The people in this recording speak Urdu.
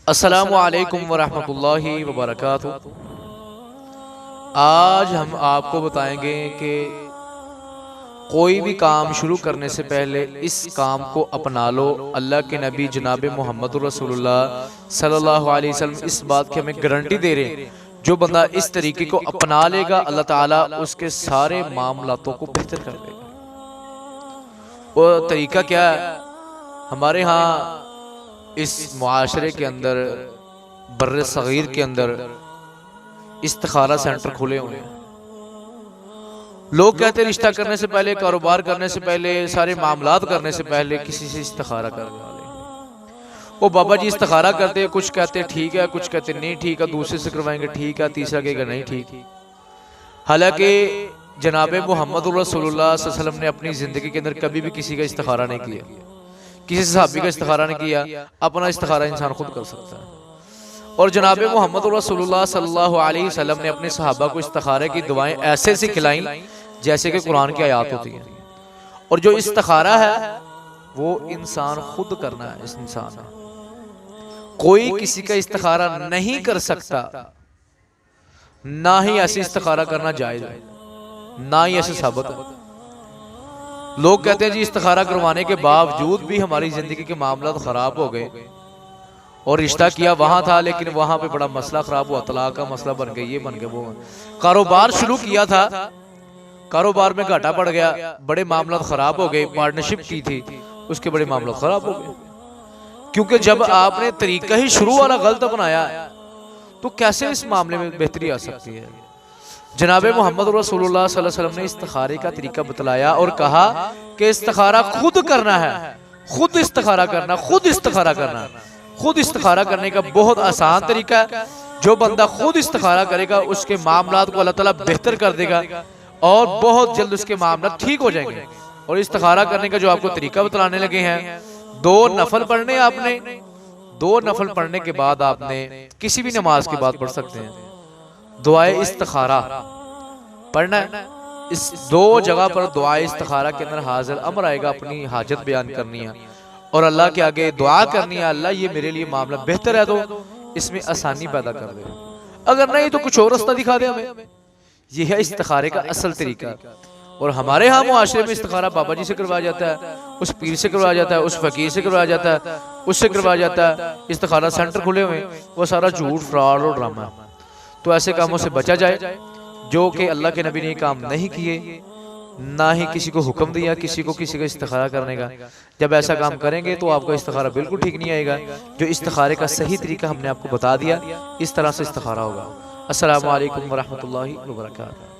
السلام علیکم ورحمۃ اللہ وبرکاتہ۔ آج ہم آپ کو بتائیں گے کہ کوئی بھی کام شروع کرنے سے پہلے اس کام کو اپنا لو۔ اللہ کے نبی جناب محمد رسول اللہ صلی اللہ علیہ وسلم اس بات کی ہمیں گارنٹی دے رہے ہیں، جو بندہ اس طریقے کو اپنا لے گا اللہ تعالیٰ اس کے سارے معاملاتوں کو بہتر کر دے گا۔ وہ طریقہ کیا ہے؟ ہمارے ہاں اس معاشرے کے اندر، بر صغیر کے اندر استخارہ سینٹر کھلے ہوئے ہیں۔ لوگ کہتے ہیں رشتہ کرنے سے پہلے، کاروبار کرنے سے پہلے، سارے معاملات کرنے سے پہلے کسی سے استخارہ کرنے والے۔ وہ بابا جی استخارہ کرتے ہیں، کچھ کہتے ہیں ٹھیک ہے، کچھ کہتے ہیں نہیں ٹھیک ہے، دوسرے سے کروائیں گے ٹھیک ہے، تیسرا کہے گا نہیں ٹھیک۔ حالانکہ جناب محمد رسول اللہ صلی اللہ علیہ وسلم نے اپنی زندگی کے اندر کبھی بھی کسی کا استخارہ نہیں کیا، کسی صحابی کا استخارہ نہیں کیا۔ اپنا استخارہ انسان خود کر سکتا ہے۔ اور جناب محمد رسول اللہ صلی اللہ علیہ وسلم نے اپنے صحابہ کو استخارے کی دعائیں ایسے سکھلائیں جیسے کہ قرآن کی آیات ہوتی ہیں۔ اور جو استخارہ ہے وہ انسان خود کرنا ہے۔ اس انسان کوئی کسی کا استخارہ نہیں کر سکتا، نہ ہی ایسے استخارہ کرنا جائز ہے، نہ ہی ایسے ثابت ہے۔ لوگ کہتے ہیں جی استخارہ کروانے کے باوجود بھی ہماری زندگی کے معاملات خراب ہو گئے، اور رشتہ کیا وہاں تھا لیکن وہاں پہ بڑا مسئلہ خراب ہوا، طلاق کا مسئلہ بن گیا، یہ بن گیا، وہ کاروبار شروع کیا تھا، کاروبار میں گھاٹا پڑ گیا، بڑے معاملات خراب ہو گئے، پارٹنرشپ کی تھی اس کے بڑے معاملات خراب ہو گئے، کیونکہ جب آپ نے طریقہ ہی شروع والا غلط بنایا تو کیسے اس معاملے میں بہتری آ سکتی ہے؟ جناب محمد رسول اللہ صلی اللہ علیہ وسلم نے استخارے کا طریقہ بتلایا اور کہا کہ استخارہ خود کرنا ہے، خود استخارہ کرنا، خود استخارہ کرنا۔ خود استخارہ کرنے کا بہت آسان طریقہ ہے۔ جو بندہ خود استخارہ کرے گا اس کے معاملات کو اللہ تعالیٰ بہتر کر دے گا اور بہت جلد اس کے معاملات ٹھیک ہو جائیں گے۔ اور استخارہ کرنے کا جو آپ کو طریقہ بتلانے لگے ہیں، 2 نفل پڑھنے آپ نے، 2 نفل پڑھنے کے بعد آپ نے کسی بھی نماز کے بعد پڑھ سکتے ہیں، دعائے استخارہ پڑھنا ہے۔ اس 2 جگہ پر دعائے استخارہ کے اندر حاضر امر آئے گا، اپنی حاجت بیان کرنی ہے اور اللہ کے آگے دعا کرنی ہے، اللہ یہ میرے لیے معاملہ بہتر ہے تو اس میں آسانی پیدا کر دے، اگر نہیں تو کچھ اور رستہ دکھا دے ہمیں۔ یہ ہے استخارے کا اصل طریقہ۔ اور ہمارے ہاں معاشرے میں استخارہ بابا جی سے کروایا جاتا ہے، اس پیر سے کروایا جاتا ہے، اس فقیر سے کروایا جاتا ہے، اس سے کروایا جاتا ہے۔ استخارہ سینٹر کھلے ہوئے، وہ سارا جھوٹ، فراڈ اور ڈرامہ ہے۔ تو ایسے کاموں سے بچا جائے جو کہ اللہ کے نبی نے یہ کام نہیں کیے، نہ ہی کسی کو حکم دیا کسی کو کسی کا استخارہ کرنے کا۔ جب ایسا کام کریں گے تو آپ کا استخارہ بالکل ٹھیک نہیں آئے گا۔ جو استخارے کا صحیح طریقہ ہم نے آپ کو بتا دیا، اس طرح سے استخارہ ہوگا۔ السلام علیکم ورحمۃ اللہ وبرکاتہ۔